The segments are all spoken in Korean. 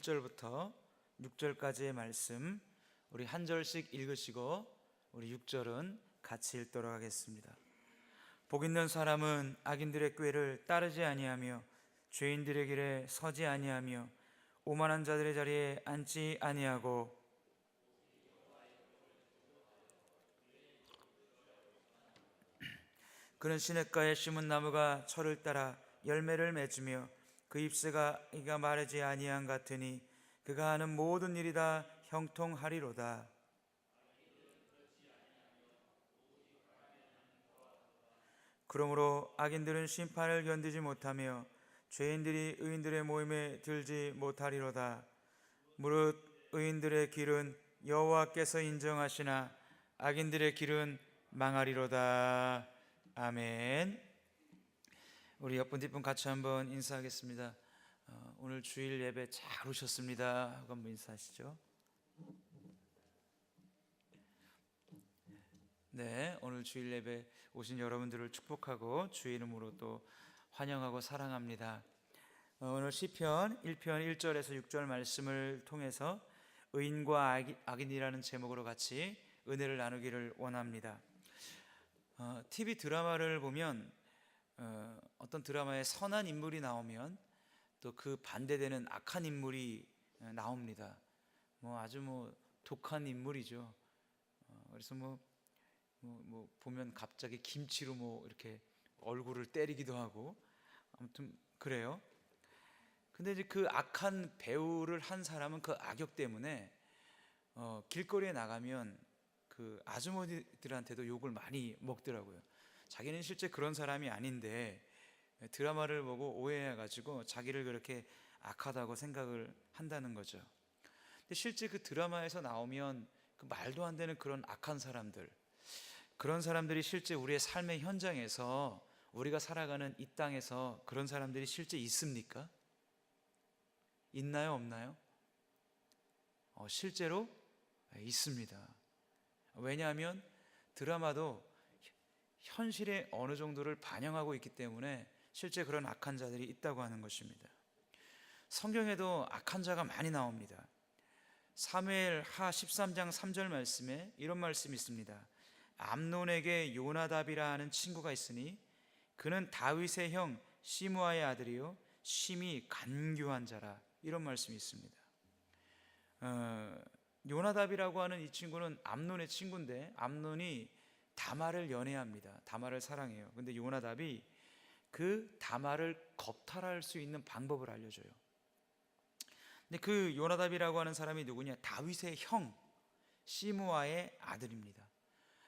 1절부터 6절까지의 말씀 우리 한 절씩 읽으시고 우리 6절은 같이 읽도록 하겠습니다. 복 있는 사람은 악인들의 꾀를 따르지 아니하며 죄인들의 길에 서지 아니하며 오만한 자들의 자리에 앉지 아니하고 그는 시냇가에 심은 나무가 철을 따라 열매를 맺으며 그 잎새가 이가 마르지 아니한 같으니 그가 하는 모든 일이 다 형통하리로다. 그러므로 악인들은 심판을 견디지 못하며 죄인들이 의인들의 모임에 들지 못하리로다. 무릇 의인들의 길은 여호와께서 인정하시나 악인들의 길은 망하리로다. 아멘. 우리 옆분 뒷분 같이 한번 인사하겠습니다. 오늘 주일 예배 잘 오셨습니다 하고 한번 인사하시죠. 네, 오늘 주일 예배 오신 여러분들을 축복하고 주의 이름으로 또 환영하고 사랑합니다. 오늘 시편 1편 1절에서 6절 말씀을 통해서 의인과 악인이라는 제목으로 같이 은혜를 나누기를 원합니다. TV 드라마를 보면 어떤 드라마에 선한 인물이 나오면 또 그 반대되는 악한 인물이 나옵니다. 아주 독한 인물이죠. 그래서 보면 갑자기 김치로 이렇게 얼굴을 때리기도 하고 아무튼 그래요. 근데 이제 그 악한 배우를 한 사람은 그 악역 때문에 길거리에 나가면 그 아주머니들한테도 욕을 많이 먹더라고요. 자기는 실제 그런 사람이 아닌데 드라마를 보고 오해해가지고 자기를 그렇게 악하다고 생각을 한다는 거죠. 근데 실제 그 드라마에서 나오면 그 말도 안 되는 그런 악한 사람들, 그런 사람들이 실제 우리의 삶의 현장에서 우리가 살아가는 이 땅에서 그런 사람들이 실제 있습니까? 있나요? 없나요? 실제로 있습니다. 왜냐하면 드라마도 현실의 어느 정도를 반영하고 있기 때문에 실제 그런 악한 자들이 있다고 하는 것입니다. 성경에도 악한 자가 많이 나옵니다. 사무엘하 13장 3절 말씀에 이런 말씀이 있습니다. 암논에게 요나답이라 하는 친구가 있으니 그는 다윗의 형 시므아의 아들이요 심히 간교한 자라. 이런 말씀이 있습니다. 요나답이라고 하는 이 친구는 암논의 친구인데 암논이 다말을 연애합니다. 다말을 사랑해요. 근데 요나답이 그 다말을 겁탈할 수 있는 방법을 알려줘요. 근데 그 요나답이라고 하는 사람이 누구냐? 다윗의 형 시므아의 아들입니다.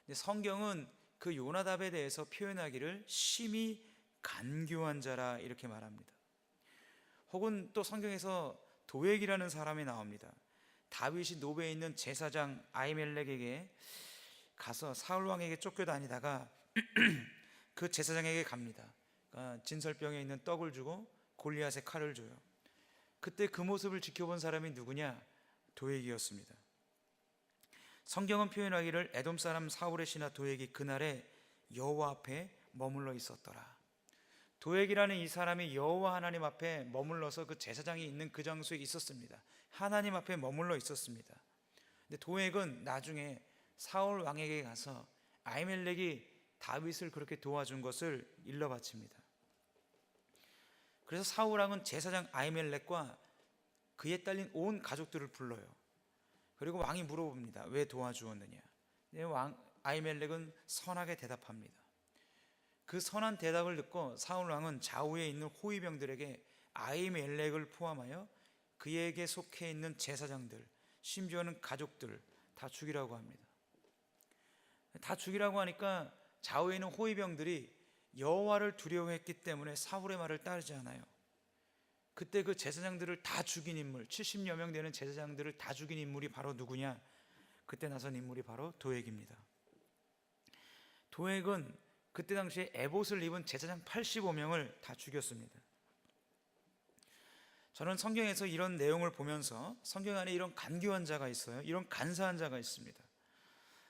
근데 성경은 그 요나답에 대해서 표현하기를 심히 간교한 자라 이렇게 말합니다. 혹은 또 성경에서 도액이라는 사람이 나옵니다. 다윗이 노베에 있는 제사장 아히멜렉에게 가서 사울 왕에게 쫓겨다니다가 그 제사장에게 갑니다. 그러니까 진설병에 있는 떡을 주고 골리앗의 칼을 줘요. 그때 그 모습을 지켜본 사람이 누구냐? 도액이었습니다. 성경은 표현하기를 에돔 사람 사울의 신하 도액이 그날에 여호와 앞에 머물러 있었더라. 도액이라는 이 사람이 여호와 하나님 앞에 머물러서 그 제사장이 있는 그 장소에 있었습니다. 하나님 앞에 머물러 있었습니다. 근데 도액은 나중에 사울 왕에게 가서 아히멜렉이 다윗을 그렇게 도와준 것을 일러 바칩니다. 그래서 사울 왕은 제사장 아히멜렉과 그에 딸린 온 가족들을 불러요. 그리고 왕이 물어봅니다. 왜 도와주었느냐? 아히멜렉은 선하게 대답합니다. 그 선한 대답을 듣고 사울 왕은 좌우에 있는 호위병들에게 아히멜렉을 포함하여 그에게 속해 있는 제사장들, 심지어는 가족들 다 죽이라고 합니다. 다 죽이라고 하니까 좌우에 있는 호위병들이 여호와를 두려워했기 때문에 사울의 말을 따르지 않아요. 그때 그 제사장들을 다 죽인 인물, 70여 명 되는 제사장들을 다 죽인 인물이 바로 누구냐? 그때 나선 인물이 바로 도액입니다. 도액은 그때 당시에 에봇을 입은 제사장 85명을 다 죽였습니다. 저는 성경에서 이런 내용을 보면서 성경 안에 이런 간교한 자가 있어요. 이런 간사한 자가 있습니다.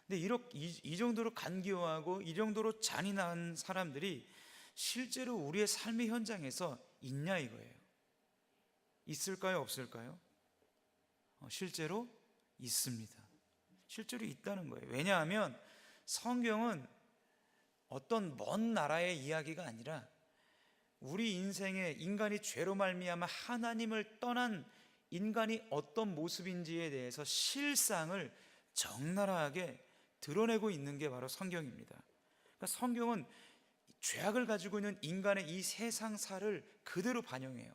근데 이 정도로 간교하고 이 정도로 잔인한 사람들이 실제로 우리의 삶의 현장에서 있냐 이거예요. 있을까요? 없을까요? 실제로 있습니다. 실제로 있다는 거예요. 왜냐하면 성경은 어떤 먼 나라의 이야기가 아니라 우리 인생에 인간이 죄로 말미암아 하나님을 떠난 인간이 어떤 모습인지에 대해서 실상을 적나라하게 드러내고 있는 게 바로 성경입니다. 그러니까 성경은 죄악을 가지고 있는 인간의 이 세상사를 그대로 반영해요.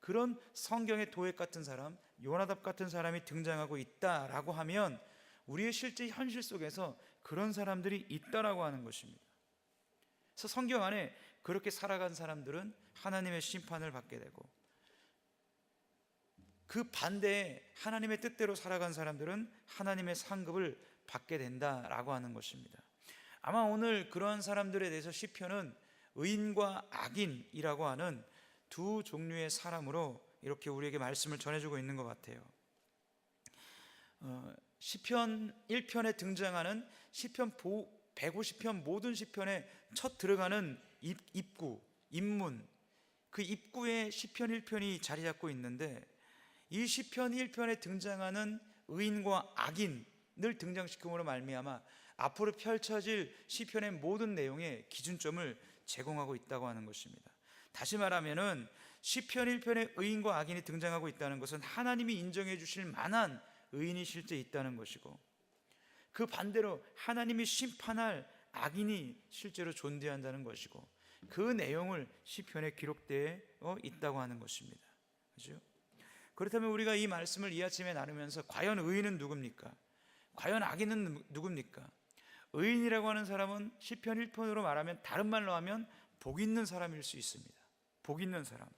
그런 성경의 도액 같은 사람, 요나답 같은 사람이 등장하고 있다라고 하면 우리의 실제 현실 속에서 그런 사람들이 있다라고 하는 것입니다. 그래서 성경 안에 그렇게 살아간 사람들은 하나님의 심판을 받게 되고, 그 반대에 하나님의 뜻대로 살아간 사람들은 하나님의 상급을 받게 된다라고 하는 것입니다. 아마 오늘 그러한 사람들에 대해서 시편은 의인과 악인이라고 하는 두 종류의 사람으로 이렇게 우리에게 말씀을 전해주고 있는 것 같아요. 시편 1편에 등장하는 시편 150편 모든 시편에 첫 들어가는 입구, 입문, 그 입구에 시편 1편이 자리 잡고 있는데, 이 시편 1편에 등장하는 의인과 악인을 등장시킴으로 말미암아 앞으로 펼쳐질 시편의 모든 내용에 기준점을 제공하고 있다고 하는 것입니다. 다시 말하면은 시편 1편에 의인과 악인이 등장하고 있다는 것은 하나님이 인정해 주실 만한 의인이 실제 있다는 것이고, 그 반대로 하나님이 심판할 악인이 실제로 존재한다는 것이고, 그 내용을 시편에 기록되어 있다고 하는 것입니다. 그렇죠? 그렇다면 우리가 이 말씀을 이 아침에 나누면서 과연 의인은 누굽니까? 과연 악인은 누굽니까? 의인이라고 하는 사람은 시편 1편으로 말하면, 다른 말로 하면 복 있는 사람일 수 있습니다. 복 있는 사람.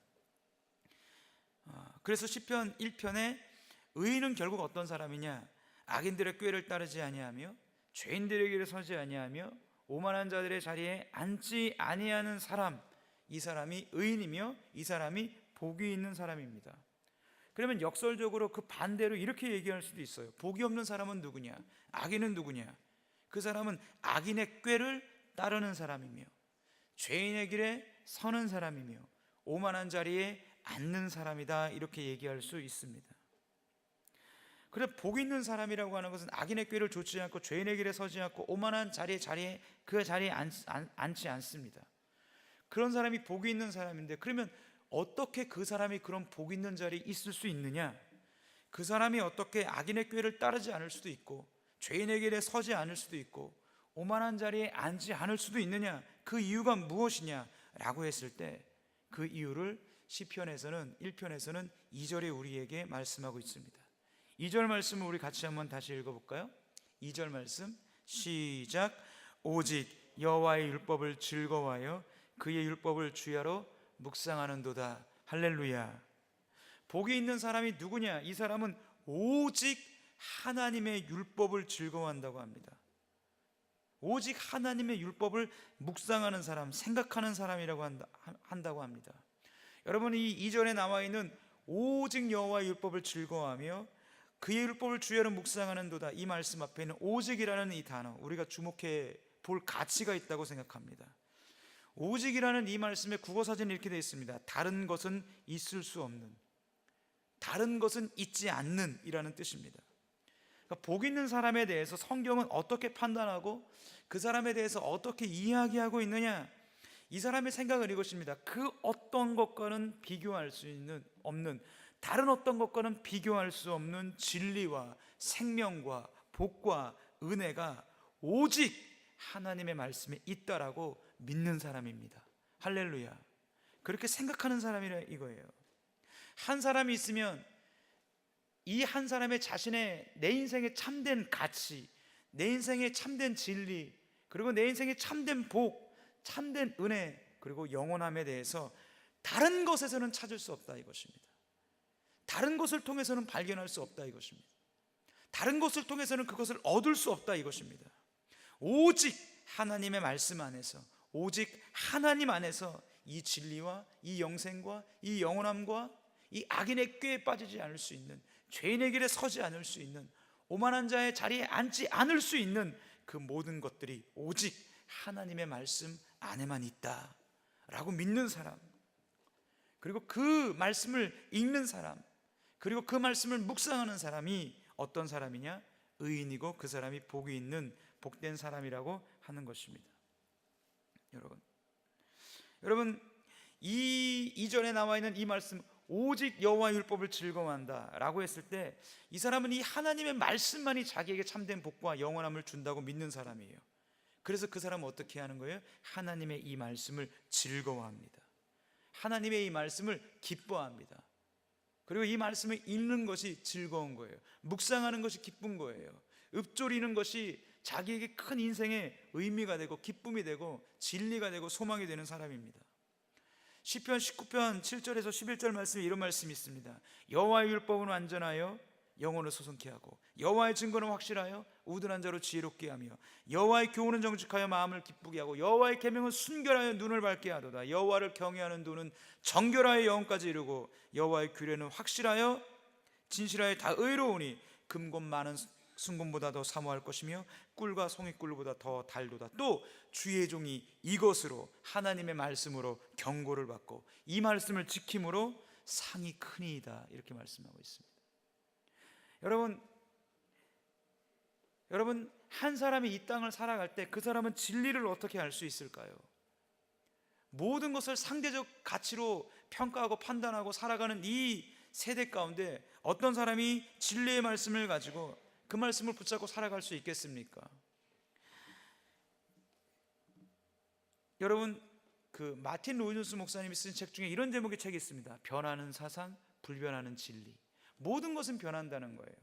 그래서 시편 1편에 의인은 결국 어떤 사람이냐? 악인들의 꾀를 따르지 아니하며 죄인들의 길에 서지 아니하며 오만한 자들의 자리에 앉지 아니하는 사람, 이 사람이 의인이며 이 사람이 복이 있는 사람입니다. 그러면 역설적으로 그 반대로 이렇게 얘기할 수도 있어요. 복이 없는 사람은 누구냐? 악인은 누구냐? 그 사람은 악인의 꾀를 따르는 사람이며 죄인의 길에 서는 사람이며 오만한 자리에 앉는 사람이다, 이렇게 얘기할 수 있습니다. 그래서 복 있는 사람이라고 하는 것은 악인의 꾀를 좇지 않고 죄인의 길에 서지 않고 오만한 자리에 그 자리에 앉지 않습니다. 그런 사람이 복이 있는 사람인데, 그러면 어떻게 그 사람이 그런 복 있는 자리에 있을 수 있느냐? 그 사람이 어떻게 악인의 꾀를 따르지 않을 수도 있고 죄인의 길에 서지 않을 수도 있고 오만한 자리에 앉지 않을 수도 있느냐? 그 이유가 무엇이냐? 라고 했을 때 그 이유를 시편에서는 1편에서는 2절에 우리에게 말씀하고 있습니다. 2절 말씀을 우리 같이 한번 다시 읽어볼까요? 2절 말씀 시작. 오직 여호와의 율법을 즐거워하여 그의 율법을 주야로 묵상하는도다. 할렐루야. 복이 있는 사람이 누구냐? 이 사람은 오직 하나님의 율법을 즐거워한다고 합니다. 오직 하나님의 율법을 묵상하는 사람, 생각하는 사람이라고 한다고 합니다. 여러분, 이 2절에 나와 있는 오직 여호와의 율법을 즐거워하며 그의 율법을 주야로 묵상하는도다, 이 말씀 앞에 있는 오직이라는 이 단어, 우리가 주목해 볼 가치가 있다고 생각합니다. 오직이라는 이 말씀에 국어사전이 이렇게 되어 있습니다. 다른 것은 있을 수 없는, 다른 것은 있지 않는 이라는 뜻입니다. 그러니까 복 있는 사람에 대해서 성경은 어떻게 판단하고 그 사람에 대해서 어떻게 이야기하고 있느냐? 이 사람의 생각은 이것입니다. 그 어떤 것과는 비교할 수 없는, 다른 어떤 것과는 비교할 수 없는 진리와 생명과 복과 은혜가 오직 하나님의 말씀에 있다라고 믿는 사람입니다. 할렐루야. 그렇게 생각하는 사람이라 이거예요. 한 사람이 있으면 이 한 사람의 자신의 내 인생의 참된 가치, 내 인생의 참된 진리, 그리고 내 인생의 참된 복, 참된 은혜, 그리고 영원함에 대해서 다른 것에서는 찾을 수 없다 이것입니다. 다른 것을 통해서는 발견할 수 없다 이것입니다. 다른 것을 통해서는 그것을 얻을 수 없다 이것입니다. 오직 하나님의 말씀 안에서, 오직 하나님 안에서 이 진리와 이 영생과 이 영원함과 이 악인의 꾀에 빠지지 않을 수 있는, 죄인의 길에 서지 않을 수 있는, 오만한 자의 자리에 앉지 않을 수 있는 그 모든 것들이 오직 하나님의 말씀 안에만 있다라고 믿는 사람, 그리고 그 말씀을 읽는 사람, 그리고 그 말씀을 묵상하는 사람이 어떤 사람이냐? 의인이고 그 사람이 복이 있는 복된 사람이라고 하는 것입니다. 여러분 이 이전에 나와 있는 이 말씀, 오직 여호와의 율법을 즐거워한다 라고 했을 때 이 사람은 이 하나님의 말씀만이 자기에게 참된 복과 영원함을 준다고 믿는 사람이에요. 그래서 그 사람은 어떻게 하는 거예요? 하나님의 이 말씀을 즐거워합니다. 하나님의 이 말씀을 기뻐합니다. 그리고 이 말씀을 읽는 것이 즐거운 거예요. 묵상하는 것이 기쁜 거예요. 읊조리는 것이 자기에게 큰 인생의 의미가 되고 기쁨이 되고 진리가 되고 소망이 되는 사람입니다. 시편 19편 7절에서 11절 말씀에 이런 말씀이 있습니다. 여호와의 율법은 완전하여 영혼을 소성케 하고 여호와의 증거는 확실하여 우둔한 자로 지혜롭게 하며 여호와의 교훈은 정직하여 마음을 기쁘게 하고 여호와의 계명은 순결하여 눈을 밝게 하도다. 여호와를 경외하는 눈은 정결하여 영혼까지 이루고 여호와의 규례는 확실하여 진실하여 다 의로우니 금곧 많은 순금보다 더 사모할 것이며 꿀과 송이꿀보다 더 달도다. 또 주의 종이 이것으로 하나님의 말씀으로 경고를 받고 이 말씀을 지킴으로 상이 크니이다. 이렇게 말씀하고 있습니다. 여러분 한 사람이 이 땅을 살아갈 때 그 사람은 진리를 어떻게 알 수 있을까요? 모든 것을 상대적 가치로 평가하고 판단하고 살아가는 이 세대 가운데 어떤 사람이 진리의 말씀을 가지고 그 말씀을 붙잡고 살아갈 수 있겠습니까? 여러분 그 마틴 로이존스 목사님이 쓴 책 중에 이런 제목의 책이 있습니다. 변하는 사상, 불변하는 진리. 모든 것은 변한다는 거예요.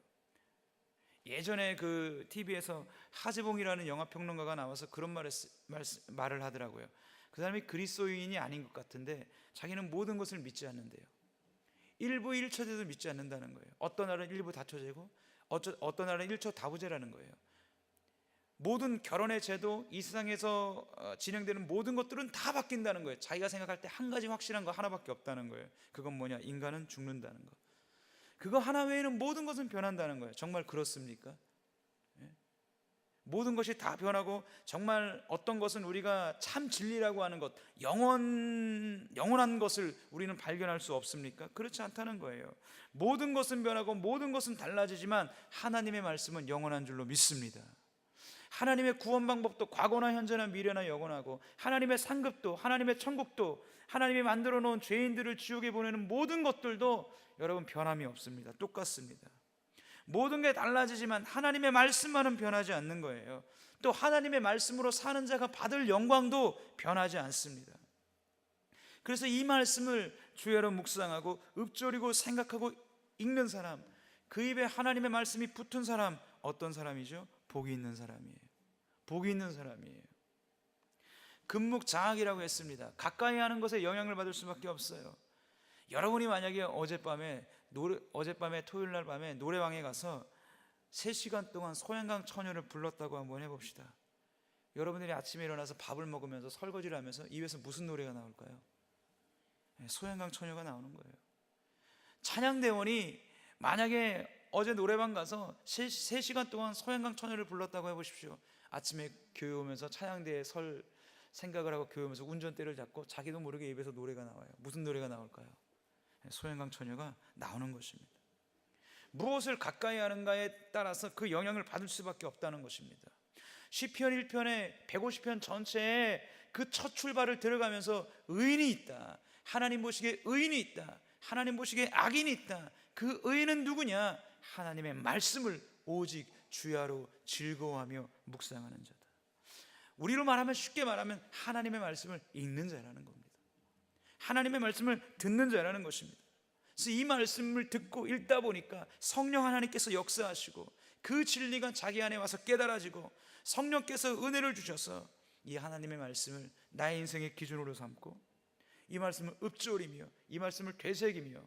예전에 그 TV에서 하재봉이라는 영화평론가가 나와서 그런 말을 하더라고요. 그 사람이 그리스도인이 아닌 것 같은데 자기는 모든 것을 믿지 않는데요. 일부 일처제도 믿지 않는다는 거예요. 어떤 날은 일부 다처제고 어떤 날은 일처 다부제라는 거예요. 모든 결혼의 제도, 이 세상에서 진행되는 모든 것들은 다 바뀐다는 거예요. 자기가 생각할 때 한 가지 확실한 거 하나밖에 없다는 거예요. 그건 뭐냐? 인간은 죽는다는 거. 그거 하나 외에는 모든 것은 변한다는 거예요. 정말 그렇습니까? 모든 것이 다 변하고 정말 어떤 것은 우리가 참 진리라고 하는 것, 영원한 것을 우리는 발견할 수 없습니까? 그렇지 않다는 거예요. 모든 것은 변하고 모든 것은 달라지지만 하나님의 말씀은 영원한 줄로 믿습니다. 하나님의 구원 방법도 과거나 현재나 미래나 영원하고 하나님의 상급도 하나님의 천국도 하나님이 만들어 놓은 죄인들을 지옥에 보내는 모든 것들도 여러분 변함이 없습니다. 똑같습니다. 모든 게 달라지지만 하나님의 말씀만은 변하지 않는 거예요. 또 하나님의 말씀으로 사는 자가 받을 영광도 변하지 않습니다. 그래서 이 말씀을 주야로 묵상하고 읊조리고 생각하고 읽는 사람, 그 입에 하나님의 말씀이 붙은 사람, 어떤 사람이죠? 복이 있는 사람이에요. 복이 있는 사람이에요. 금묵장악이라고 했습니다. 가까이 하는 것에 영향을 받을 수밖에 없어요. 여러분이 만약에 어젯밤에 토요일 날 밤에 노래방에 가서 3시간 동안 소양강 처녀를 불렀다고 한번 해봅시다. 여러분들이 아침에 일어나서 밥을 먹으면서 설거지를 하면서 입에서 무슨 노래가 나올까요? 소양강 처녀가 나오는 거예요. 찬양대원이 만약에 어제 노래방 가서 3시간 동안 소양강 처녀를 불렀다고 해보십시오. 아침에 교회 오면서 찬양대에 설 생각을 하고 교회 오면서 운전대를 잡고 자기도 모르게 입에서 노래가 나와요. 무슨 노래가 나올까요? 소양강 처녀가 나오는 것입니다. 무엇을 가까이 하는가에 따라서 그 영향을 받을 수밖에 없다는 것입니다. 시편 1편에 150편 전체에 그 첫 출발을 들어가면서 의인이 있다, 하나님 보시기에 의인이 있다, 하나님 보시기에 악인이 있다. 그 의인은 누구냐? 하나님의 말씀을 오직 주야로 즐거워하며 묵상하는 자다. 우리로 말하면, 쉽게 말하면 하나님의 말씀을 읽는 자라는 겁니다. 하나님의 말씀을 듣는 자라는 것입니다. 그래서 이 말씀을 듣고 읽다 보니까 성령 하나님께서 역사하시고 그 진리가 자기 안에 와서 깨달아지고 성령께서 은혜를 주셔서 이 하나님의 말씀을 나의 인생의 기준으로 삼고 이 말씀을 읊조리며 이 말씀을 되새기며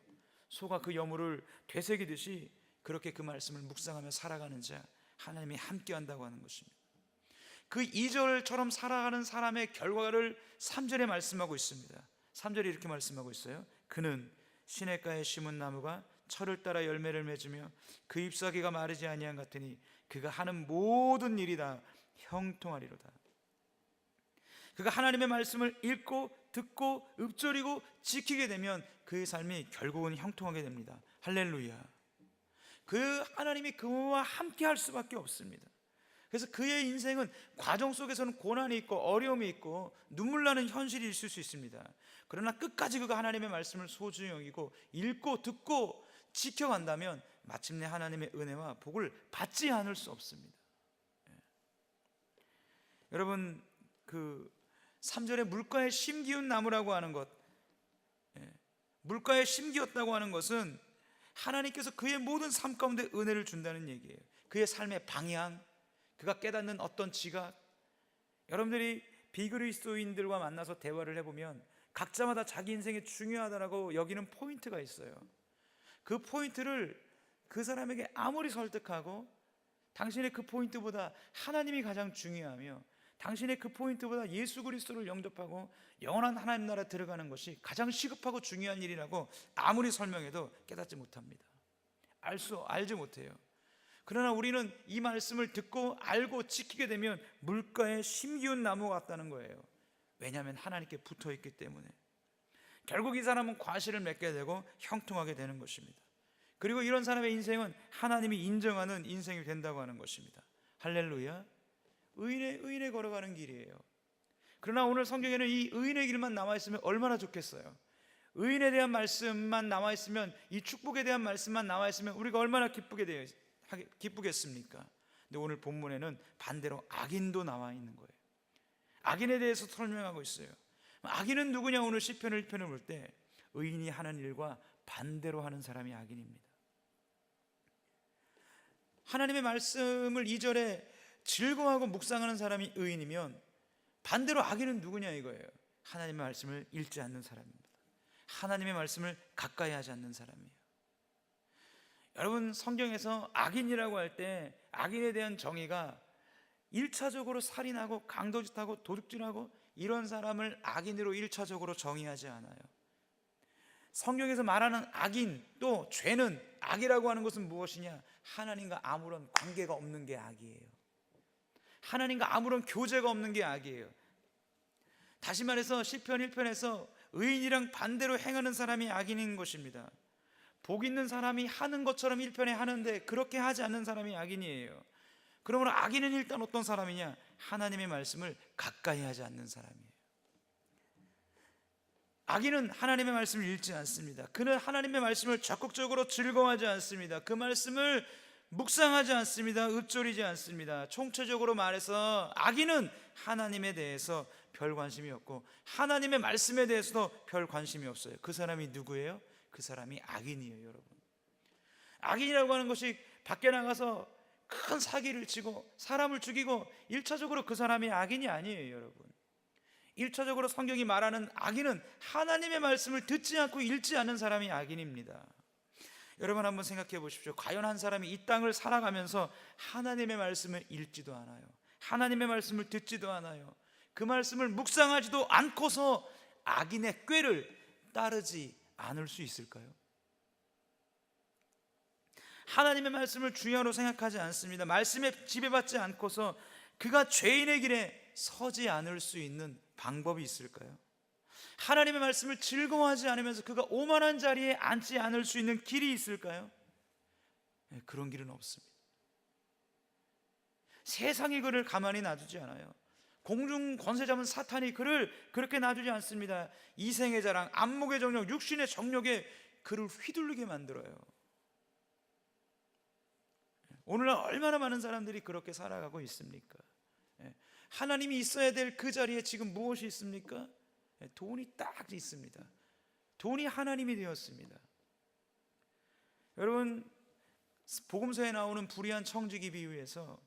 소가 그 여물을 되새기듯이 그렇게 그 말씀을 묵상하며 살아가는 자, 하나님이 함께한다고 하는 것입니다. 그 2절처럼 살아가는 사람의 결과를 3절에 말씀하고 있습니다. 3절에 이렇게 말씀하고 있어요. 그는 시냇가에 심은 나무가 철을 따라 열매를 맺으며 그 잎사귀가 마르지 아니한 같으니 그가 하는 모든 일이 다 형통하리로다. 그가 하나님의 말씀을 읽고 듣고 읊조리고 지키게 되면 그의 삶이 결국은 형통하게 됩니다. 할렐루야. 그 하나님이 그와 함께 할 수밖에 없습니다. 그래서 그의 인생은 과정 속에서는 고난이 있고 어려움이 있고 눈물 나는 현실이 있을 수 있습니다. 그러나 끝까지 그가 하나님의 말씀을 소중히 여기고 읽고 듣고 지켜간다면 마침내 하나님의 은혜와 복을 받지 않을 수 없습니다. 여러분, 그 3절에 물가에 심기운 나무라고 하는 것, 물가에 심기었다고 하는 것은 하나님께서 그의 모든 삶 가운데 은혜를 준다는 얘기예요. 그의 삶의 방향, 그가 깨닫는 어떤 지각. 여러분들이 비그리스도인들과 만나서 대화를 해보면 각자마다 자기 인생에 중요하다고 여기는 포인트가 있어요. 그 포인트를 그 사람에게 아무리 설득하고 당신의 그 포인트보다 하나님이 가장 중요하며 당신의 그 포인트보다 예수 그리스도를 영접하고 영원한 하나님 나라에 들어가는 것이 가장 시급하고 중요한 일이라고 아무리 설명해도 깨닫지 못합니다. 알지 못해요. 그러나 우리는 이 말씀을 듣고 알고 지키게 되면 물가에 심기운 나무 같다는 거예요. 왜냐하면 하나님께 붙어있기 때문에. 결국 이 사람은 과실을 맺게 되고 형통하게 되는 것입니다. 그리고 이런 사람의 인생은 하나님이 인정하는 인생이 된다고 하는 것입니다. 할렐루야. 의인의 걸어가는 길이에요. 그러나 오늘 성경에는 이 의인의 길만 남아있으면 얼마나 좋겠어요. 의인에 대한 말씀만 남아있으면, 이 축복에 대한 말씀만 남아있으면 우리가 얼마나 기쁘겠습니까? 근데 오늘 본문에는 반대로 악인도 나와 있는 거예요. 악인에 대해서 설명하고 있어요. 악인은 누구냐? 오늘 시편 1편을 볼 때 의인이 하는 일과 반대로 하는 사람이 악인입니다. 하나님의 말씀을 2절에 즐거워하고 묵상하는 사람이 의인이면 반대로 악인은 누구냐 이거예요. 하나님의 말씀을 읽지 않는 사람입니다. 하나님의 말씀을 가까이 하지 않는 사람이에요. 여러분, 성경에서 악인이라고 할 때 악인에 대한 정의가 1차적으로 살인하고 강도짓하고 도둑질하고 이런 사람을 악인으로 1차적으로 정의하지 않아요. 성경에서 말하는 악인, 또 죄는, 악이라고 하는 것은 무엇이냐? 하나님과 아무런 관계가 없는 게 악이에요. 하나님과 아무런 교제가 없는 게 악이에요. 다시 말해서 시편 1편에서 의인이랑 반대로 행하는 사람이 악인인 것입니다. 복 있는 사람이 하는 것처럼 1편에 하는데 그렇게 하지 않는 사람이 악인이에요. 그러므로 악인은 일단 어떤 사람이냐? 하나님의 말씀을 가까이 하지 않는 사람이에요. 악인은 하나님의 말씀을 읽지 않습니다. 그는 하나님의 말씀을 적극적으로 즐거워하지 않습니다. 그 말씀을 묵상하지 않습니다. 읊조리지 않습니다. 총체적으로 말해서 악인은 하나님에 대해서 별 관심이 없고 하나님의 말씀에 대해서도 별 관심이 없어요. 그 사람이 누구예요? 그 사람이 악인이에요, 여러분. 악인이라고 하는 것이 밖에 나가서 큰 사기를 치고 사람을 죽이고 1차적으로 그 사람이 악인이 아니에요, 여러분. 1차적으로 성경이 말하는 악인은 하나님의 말씀을 듣지 않고 읽지 않는 사람이 악인입니다. 여러분 한번 생각해 보십시오. 과연 한 사람이 이 땅을 살아가면서 하나님의 말씀을 읽지도 않아요, 하나님의 말씀을 듣지도 않아요, 그 말씀을 묵상하지도 않고서 악인의 꾀를 따르지 않을 수 있을까요? 하나님의 말씀을 중요하로 생각하지 않습니다. 말씀에 지배받지 않고서 그가 죄인의 길에 서지 않을 수 있는 방법이 있을까요? 하나님의 말씀을 즐거워하지 않으면서 그가 오만한 자리에 앉지 않을 수 있는 길이 있을까요? 네, 그런 길은 없습니다. 세상이 그를 가만히 놔두지 않아요. 공중 권세 잡은 사탄이 그를 그렇게 놔두지 않습니다. 이생의 자랑, 안목의 정욕, 육신의 정욕에 그를 휘둘리게 만들어요. 오늘날 얼마나 많은 사람들이 그렇게 살아가고 있습니까? 하나님이 있어야 될 그 자리에 지금 무엇이 있습니까? 돈이 딱 있습니다. 돈이 하나님이 되었습니다. 여러분, 복음서에 나오는 불의한 청지기 비유에서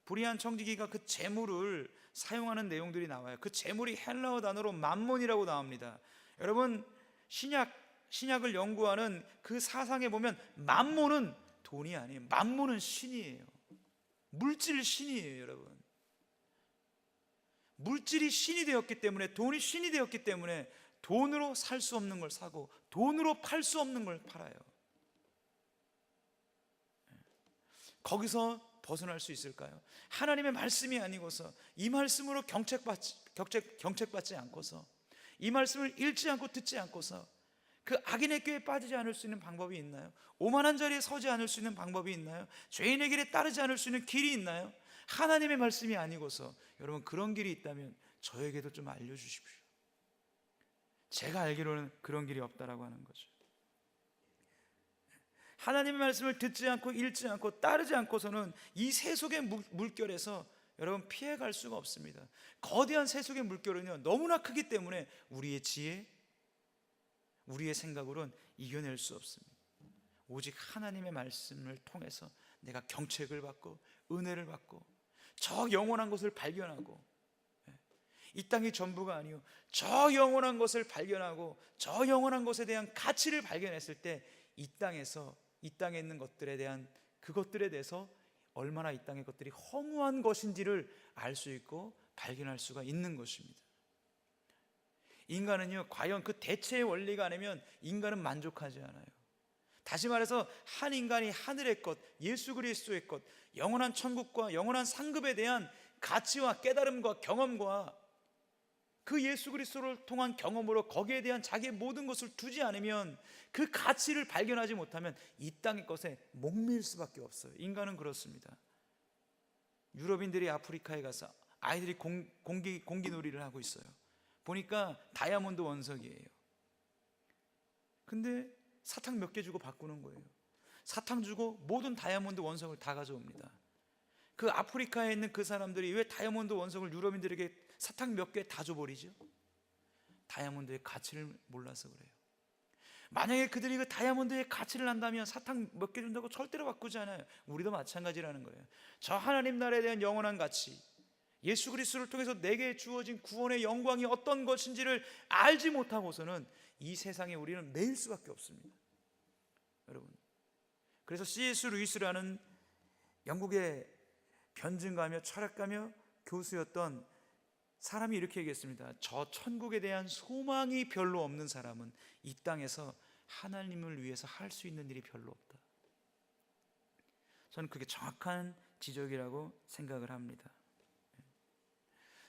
불의한 청지기가 그 재물을 사용하는 내용들이 나와요. 그 재물이 헬라어 단어로 맘몬이라고 나옵니다. 여러분, 신약을 연구하는 그 사상에 보면 맘몬은 돈이 아니에요. 맘몬은 신이에요. 물질 신이에요, 여러분. 물질이 신이 되었기 때문에, 돈이 신이 되었기 때문에 돈으로 살 수 없는 걸 사고 돈으로 팔 수 없는 걸 팔아요. 거기서 벗어날 수 있을까요? 하나님의 말씀이 아니고서 이 말씀으로 경책받지 않고서 이 말씀을 읽지 않고 듣지 않고서 그 악인의 꾀에 빠지지 않을 수 있는 방법이 있나요? 오만한 자리에 서지 않을 수 있는 방법이 있나요? 죄인의 길에 따르지 않을 수 있는 길이 있나요? 하나님의 말씀이 아니고서 여러분 그런 길이 있다면 저에게도 좀 알려주십시오. 제가 알기로는 그런 길이 없다라고 하는 거죠. 하나님의 말씀을 듣지 않고 읽지 않고 따르지 않고서는 이 세속의 물결에서 여러분 피해갈 수가 없습니다. 거대한 세속의 물결은요 너무나 크기 때문에 우리의 지혜, 우리의 생각으로는 이겨낼 수 없습니다. 오직 하나님의 말씀을 통해서 내가 경책을 받고 은혜를 받고 저 영원한 것을 발견하고, 이 땅이 전부가 아니요 저 영원한 것을 발견하고 저 영원한 것에 대한 가치를 발견했을 때 이 땅에 있는 것들에 대한 그것들에 대해서 얼마나 이 땅의 것들이 허무한 것인지를 알 수 있고 발견할 수가 있는 것입니다. 인간은요 과연 그 대체의 원리가 아니면 인간은 만족하지 않아요. 다시 말해서 한 인간이 하늘의 것, 예수 그리스도의 것, 영원한 천국과 영원한 상급에 대한 가치와 깨달음과 경험과 그 예수 그리스도를 통한 경험으로 거기에 대한 자기의 모든 것을 두지 않으면, 그 가치를 발견하지 못하면 이 땅의 것에 목매일 수밖에 없어요. 인간은 그렇습니다. 유럽인들이 아프리카에 가서 아이들이 공기놀이를 하고 있어요. 보니까 다이아몬드 원석이에요. 근데 사탕 몇 개 주고 바꾸는 거예요. 사탕 주고 모든 다이아몬드 원석을 다 가져옵니다. 그 아프리카에 있는 그 사람들이 왜 다이아몬드 원석을 유럽인들에게 사탕 몇 개 다 줘버리죠? 다이아몬드의 가치를 몰라서 그래요. 만약에 그들이 그 다이아몬드의 가치를 안다면 사탕 몇 개 준다고 절대로 바꾸지 않아요. 우리도 마찬가지라는 거예요. 저 하나님 나라에 대한 영원한 가치, 예수 그리스도를 통해서 내게 주어진 구원의 영광이 어떤 것인지를 알지 못하고서는 이 세상에 우리는 매일 수밖에 없습니다. 여러분, 그래서 C.S. 루이스라는 영국의 변증가며 철학가며 교수였던 사람이 이렇게 얘기했습니다. 저 천국에 대한 소망이 별로 없는 사람은 이 땅에서 하나님을 위해서 할 수 있는 일이 별로 없다. 저는 그게 정확한 지적이라고 생각을 합니다.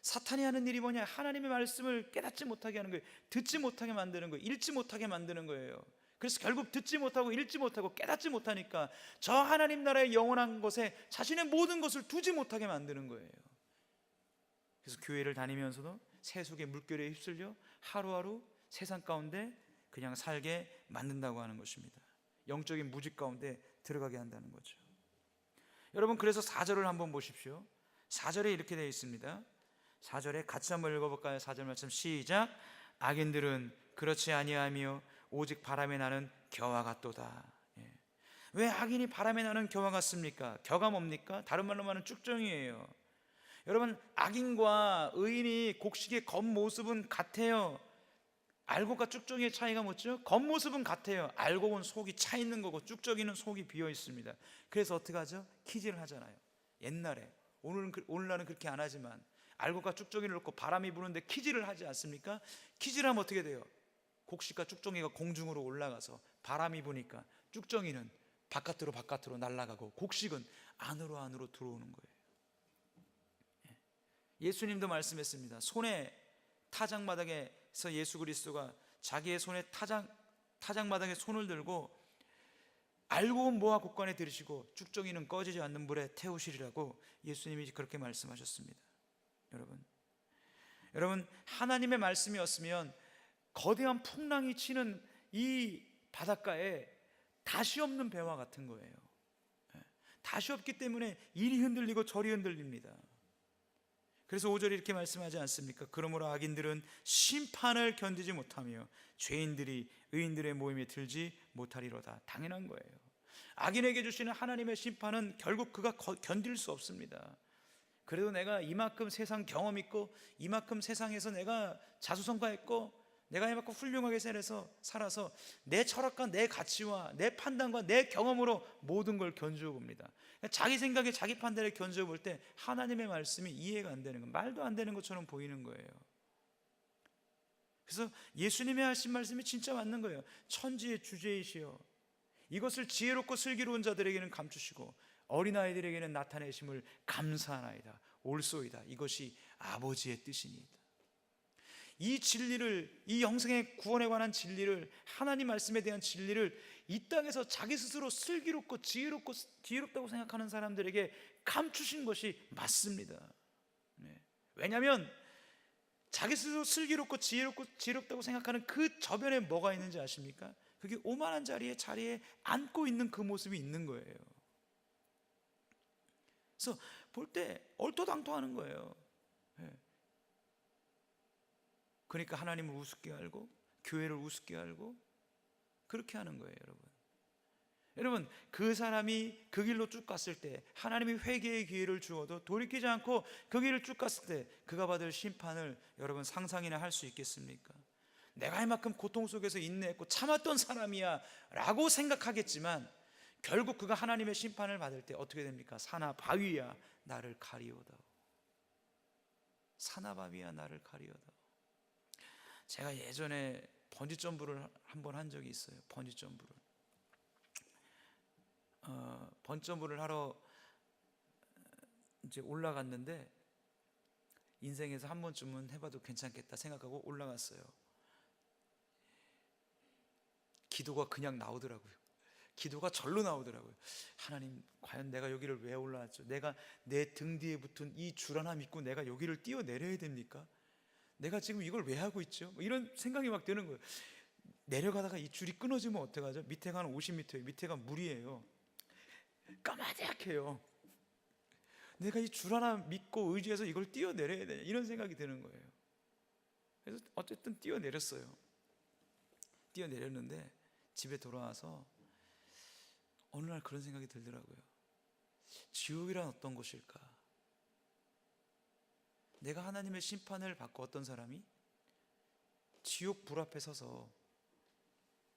사탄이 하는 일이 뭐냐? 하나님의 말씀을 깨닫지 못하게 하는 거예요. 듣지 못하게 만드는 거예요. 읽지 못하게 만드는 거예요. 그래서 결국 듣지 못하고 읽지 못하고 깨닫지 못하니까 저 하나님 나라의 영원한 것에 자신의 모든 것을 두지 못하게 만드는 거예요. 그래서 교회를 다니면서도 세속의 물결에 휩쓸려 하루하루 세상 가운데 그냥 살게 만든다고 하는 것입니다. 영적인 무직 가운데 들어가게 한다는 거죠. 여러분, 그래서 4절을 한번 보십시오. 4절에 이렇게 되어 있습니다. 4절에 같이 한번 읽어볼까요? 4절 말씀 시작. 악인들은 그렇지 아니하며 오직 바람에 나는 겨와 같도다. 왜 악인이 바람에 나는 겨와 같습니까? 겨가 뭡니까? 다른 말로 말하면 쭉정이에요. 여러분, 악인과 의인이 곡식의 겉모습은 같아요. 알곡과 쭉정이의 차이가 뭐죠? 겉모습은 같아요. 알곡은 속이 차 있는 거고 쭉정이는 속이 비어 있습니다. 그래서 어떻게 하죠? 키질을 하잖아요. 옛날에, 오늘날은 그렇게 안 하지만 알곡과 쭉정이를 넣고 바람이 부는데 키질을 하지 않습니까? 키질하면 어떻게 돼요? 곡식과 쭉정이가 공중으로 올라가서 바람이 부니까 쭉정이는 바깥으로 날아가고 곡식은 안으로 들어오는 거예요. 예수님도 말씀했습니다. 손에 타작마당에서 예수 그리스도가 자기의 손에 타작마당에 손을 들고 알곡은 모아 곡간에 들이시고 쭉정이는 꺼지지 않는 불에 태우시리라고 예수님이 그렇게 말씀하셨습니다. 여러분, 하나님의 말씀이었으면 거대한 풍랑이 치는 이 바닷가에 다시 없는 배와 같은 거예요. 다시 없기 때문에 이리 흔들리고 저리 흔들립니다. 그래서 5절에 이렇게 말씀하지 않습니까? 그러므로 악인들은 심판을 견디지 못하며 죄인들이 의인들의 모임에 들지 못하리로다. 당연한 거예요. 악인에게 주시는 하나님의 심판은 결국 그가 견딜 수 없습니다. 그래도 내가 이만큼 세상 경험 있고 이만큼 세상에서 내가 자수성가했고 내가 이만큼 훌륭하게 살아서 내 철학과 내 가치와 내 판단과 내 경험으로 모든 걸 견주어 봅니다. 자기 생각에 자기 판단에 견주어 볼 때 하나님의 말씀이 이해가 안 되는 거, 말도 안 되는 것처럼 보이는 거예요. 그래서 예수님의 하신 말씀이 진짜 맞는 거예요. 천지의 주제이시여 이것을 지혜롭고 슬기로운 자들에게는 감추시고 어린아이들에게는 나타내심을 감사하나이다. 옳소이다. 이것이 아버지의 뜻이니이다. 이 진리를, 이 영생의 구원에 관한 진리를, 하나님 말씀에 대한 진리를 이 땅에서 자기 스스로 슬기롭고 지혜롭다고 생각하는 사람들에게 감추신 것이 맞습니다. 왜냐하면 자기 스스로 슬기롭고 지혜롭다고 생각하는 그 저변에 뭐가 있는지 아십니까? 그게 오만한 자리에 앉고 있는 그 모습이 있는 거예요. 그래서 볼 때 얼토당토하는 거예요. 그러니까 하나님을 우습게 알고 교회를 우습게 알고 그렇게 하는 거예요. 여러분, 그 사람이 그 길로 쭉 갔을 때, 하나님이 회개의 기회를 주어도 돌이키지 않고 그 길을 쭉 갔을 때 그가 받을 심판을 여러분 상상이나 할 수 있겠습니까? 내가 이만큼 고통 속에서 인내했고 참았던 사람이야 라고 생각하겠지만, 결국 그가 하나님의 심판을 받을 때 어떻게 됩니까? 사나 바위야 나를 가리오다오. 사나 바위야 나를 가리오다오. 제가 예전에 번지점프를 한번 한 적이 있어요. 번지점프를 하러 이제 올라갔는데, 인생에서 한 번쯤은 해봐도 괜찮겠다 생각하고 올라갔어요. 기도가 그냥 나오더라고요. 기도가 절로 나오더라고요. 하나님, 과연 내가 여기를 왜 올라왔죠? 내가 내 등 뒤에 붙은 이 줄 하나 믿고 내가 여기를 뛰어내려야 됩니까? 내가 지금 이걸 왜 하고 있죠? 이런 생각이 막 드는 거예요. 내려가다가 이 줄이 끊어지면 어떡하죠? 밑에가 한 50m예요. 밑에가 물이에요. 까마득해요. 내가 이 줄 하나 믿고 의지해서 이걸 뛰어내려야 되냐, 이런 생각이 드는 거예요. 그래서 어쨌든 뛰어내렸어요. 뛰어내렸는데 집에 돌아와서 어느 날 그런 생각이 들더라고요. 지옥이란 어떤 곳일까? 내가 하나님의 심판을 받고 어떤 사람이 지옥 불 앞에 서서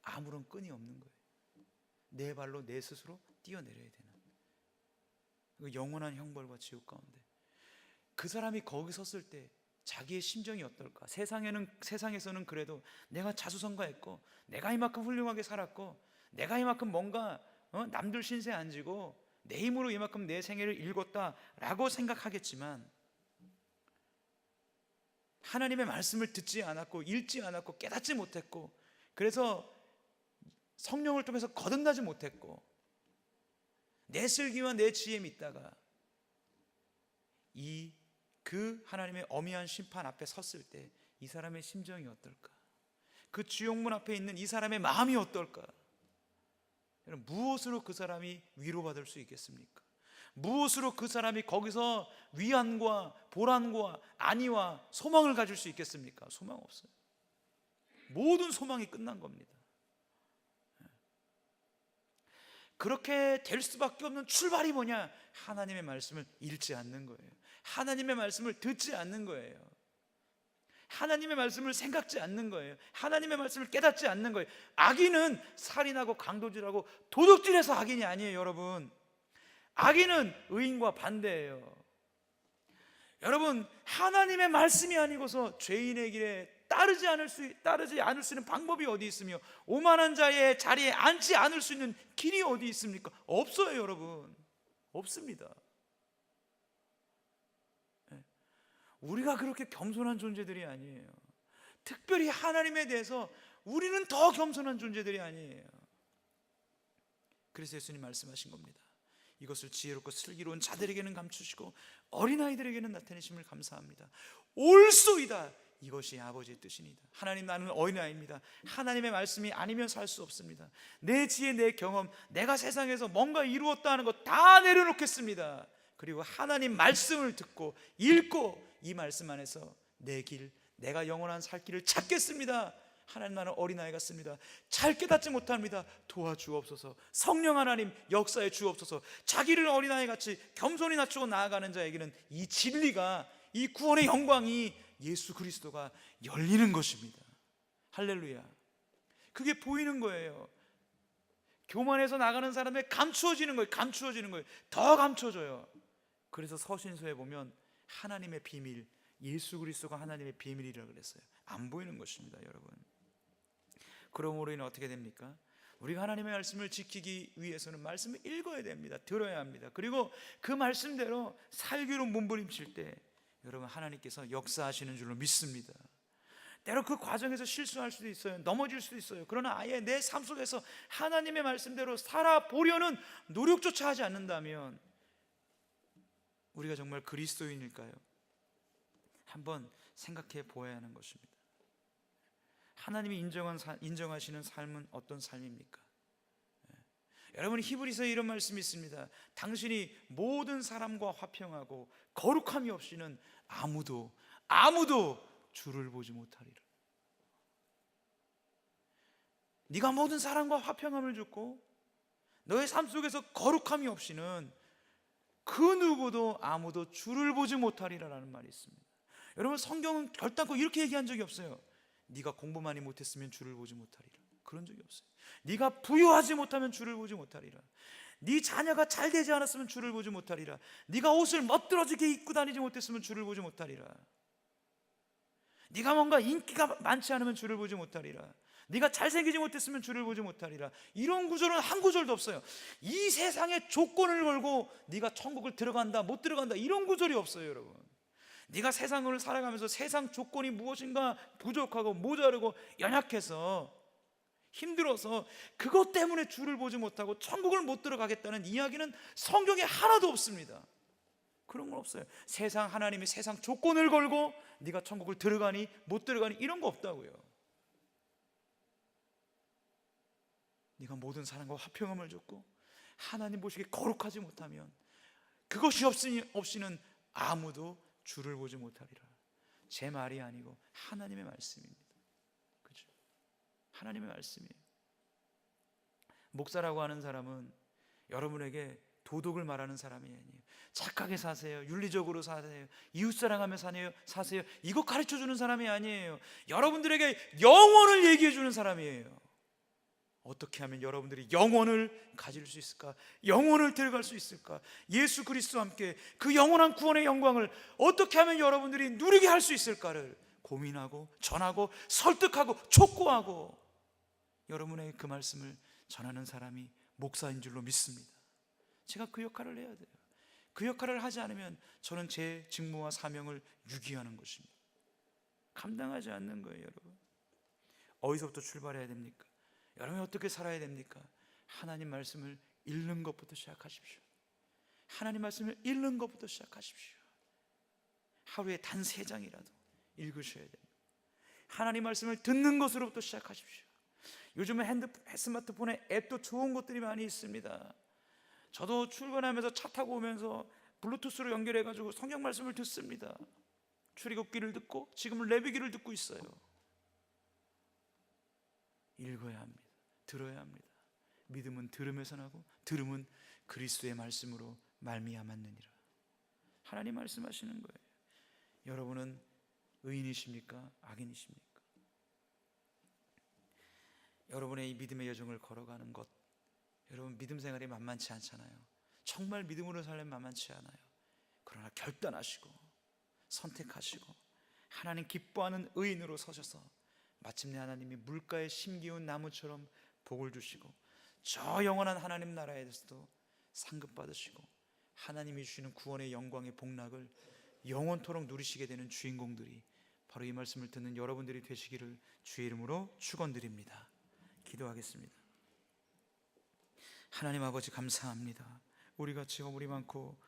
아무런 끈이 없는 거예요. 내 발로 내 스스로 뛰어내려야 되는 그 영원한 형벌과 지옥 가운데, 그 사람이 거기 섰을 때 자기의 심정이 어떨까? 세상에서는 그래도 내가 자수성가했고, 내가 이만큼 훌륭하게 살았고, 내가 이만큼 뭔가 남들 신세 안 지고 내 힘으로 이만큼 내 생애를 읽었다라고 생각하겠지만, 하나님의 말씀을 듣지 않았고 읽지 않았고 깨닫지 못했고, 그래서 성령을 통해서 거듭나지 못했고 내 슬기와 내 지혜에 믿다가 그 하나님의 엄미한 심판 앞에 섰을 때 이 사람의 심정이 어떨까? 그 지옥문 앞에 있는 이 사람의 마음이 어떨까? 무엇으로 그 사람이 위로받을 수 있겠습니까? 무엇으로 그 사람이 거기서 위안과 보람과 안위와 소망을 가질 수 있겠습니까? 소망 없어요. 모든 소망이 끝난 겁니다. 그렇게 될 수밖에 없는 출발이 뭐냐? 하나님의 말씀을 읽지 않는 거예요. 하나님의 말씀을 듣지 않는 거예요. 하나님의 말씀을 생각지 않는 거예요. 하나님의 말씀을 깨닫지 않는 거예요. 악인은 살인하고 강도질하고 도둑질해서 악인이 아니에요, 여러분. 악인은 의인과 반대예요. 여러분, 하나님의 말씀이 아니고서 죄인의 길에 따르지 않을 수 있는 방법이 어디 있으며, 오만한 자의 자리에 앉지 않을 수 있는 길이 어디 있습니까? 없어요, 여러분. 없습니다. 우리가 그렇게 겸손한 존재들이 아니에요. 특별히 하나님에 대해서 우리는 더 겸손한 존재들이 아니에요. 그래서 예수님 말씀하신 겁니다. 이것을 지혜롭고 슬기로운 자들에게는 감추시고 어린아이들에게는 나타내심을 감사합니다. 옳소이다. 이것이 아버지의 뜻이니다. 하나님, 나는 어린아이입니다. 하나님의 말씀이 아니면 살 수 없습니다. 내 지혜, 내 경험, 내가 세상에서 뭔가 이루었다 하는 것 다 내려놓겠습니다. 그리고 하나님 말씀을 듣고 읽고 이 말씀 안에서 내 길, 내가 영원한 살 길을 찾겠습니다. 하나님, 나는 어린아이 같습니다. 잘 깨닫지 못합니다. 도와주옵소서. 성령 하나님 역사에 주옵소서. 자기를 어린아이 같이 겸손히 낮추고 나아가는 자에게는 이 진리가, 이 구원의 영광이, 예수 그리스도가 열리는 것입니다. 할렐루야. 그게 보이는 거예요. 교만해서 나가는 사람에 감추어지는 거예요. 더 감춰져요. 그래서 서신서에 보면 하나님의 비밀, 예수 그리스도가 하나님의 비밀이라고 그랬어요. 안 보이는 것입니다, 여러분. 그러므로 인해 어떻게 됩니까? 우리가 하나님의 말씀을 지키기 위해서는 말씀을 읽어야 됩니다. 들어야 합니다. 그리고 그 말씀대로 살기로 몸부림칠 때 여러분, 하나님께서 역사하시는 줄로 믿습니다. 때로 그 과정에서 실수할 수도 있어요. 넘어질 수도 있어요. 그러나 아예 내 삶 속에서 하나님의 말씀대로 살아보려는 노력조차 하지 않는다면 우리가 정말 그리스도인일까요? 한번 생각해 보아야 하는 것입니다. 하나님이 인정하시는 삶은 어떤 삶입니까? 여러분, 히브리서에 이런 말씀이 있습니다. 당신이 모든 사람과 화평하고 거룩함이 없이는 아무도 주를 보지 못하리라. 네가 모든 사람과 화평함을 줬고 너의 삶 속에서 거룩함이 없이는 그 누구도 아무도 주를 보지 못하리라라는 말이 있습니다. 여러분, 성경은 결단코 이렇게 얘기한 적이 없어요. 네가 공부 많이 못했으면 주를 보지 못하리라. 그런 적이 없어요. 네가 부유하지 못하면 주를 보지 못하리라. 네 자녀가 잘 되지 않았으면 주를 보지 못하리라. 네가 옷을 멋들어지게 입고 다니지 못했으면 주를 보지 못하리라. 네가 뭔가 인기가 많지 않으면 주를 보지 못하리라. 네가 잘생기지 못했으면 주를 보지 못하리라. 이런 구절은 한 구절도 없어요. 이 세상에 조건을 걸고 네가 천국을 들어간다 못 들어간다 이런 구절이 없어요. 여러분, 네가 세상을 살아가면서 세상 조건이 무엇인가 부족하고 모자르고 연약해서 힘들어서 그것 때문에 주를 보지 못하고 천국을 못 들어가겠다는 이야기는 성경에 하나도 없습니다. 그런 건 없어요. 세상, 하나님이 세상 조건을 걸고 네가 천국을 들어가니 못 들어가니 이런 거 없다고요. 네가 모든 사람과 화평함을 줬고 하나님 보시기에 거룩하지 못하면 그것이 없이는 아무도 주를 보지 못하리라. 제 말이 아니고 하나님의 말씀입니다. 그렇죠? 하나님의 말씀이에요. 목사라고 하는 사람은 여러분에게 도덕을 말하는 사람이 아니에요. 착하게 사세요, 윤리적으로 사세요, 이웃사랑하며 사세요 이거 가르쳐주는 사람이 아니에요. 여러분들에게 영혼을 얘기해주는 사람이에요. 어떻게 하면 여러분들이 영혼을 가질 수 있을까? 영혼을 데려갈 수 있을까? 예수 그리스도와 함께 그 영원한 구원의 영광을 어떻게 하면 여러분들이 누리게 할 수 있을까를 고민하고 전하고 설득하고 촉구하고 여러분에게 그 말씀을 전하는 사람이 목사인 줄로 믿습니다. 제가 그 역할을 해야 돼요. 그 역할을 하지 않으면 저는 제 직무와 사명을 유기하는 것입니다. 감당하지 않는 거예요. 여러분, 어디서부터 출발해야 됩니까? 여러분이 어떻게 살아야 됩니까? 하나님 말씀을 읽는 것부터 시작하십시오. 하나님 말씀을 읽는 것부터 시작하십시오. 하루에 단 3장이라도 읽으셔야 됩니다. 하나님 말씀을 듣는 것으로부터 시작하십시오. 요즘은 스마트폰에 앱도 좋은 것들이 많이 있습니다. 저도 출근하면서 차 타고 오면서 블루투스로 연결해가지고 성경 말씀을 듣습니다. 출애굽기를 듣고 지금은 레위기를 듣고 있어요. 읽어야 합니다. 들어야 합니다. 믿음은 들음에서 나고 들음은 그리스도의 말씀으로 말미암았느니라. 하나님 말씀하시는 거예요. 여러분은 의인이십니까? 악인이십니까? 여러분의 이 믿음의 여정을 걸어가는 것, 여러분 믿음 생활이 만만치 않잖아요. 정말 믿음으로 살려면 만만치 않아요. 그러나 결단하시고 선택하시고 하나님 기뻐하는 의인으로 서셔서 마침내 하나님이 물가에 심기운 나무처럼 복을 주시고 저 영원한 하나님 나라에서도 상급받으시고 하나님이 주시는 구원의 영광의 복락을 영원토록 누리시게 되는 주인공들이 바로 이 말씀을 듣는 여러분들이 되시기를 주의 이름으로 축원드립니다. 기도하겠습니다. 하나님 아버지 감사합니다. 우리같이 허물이 많고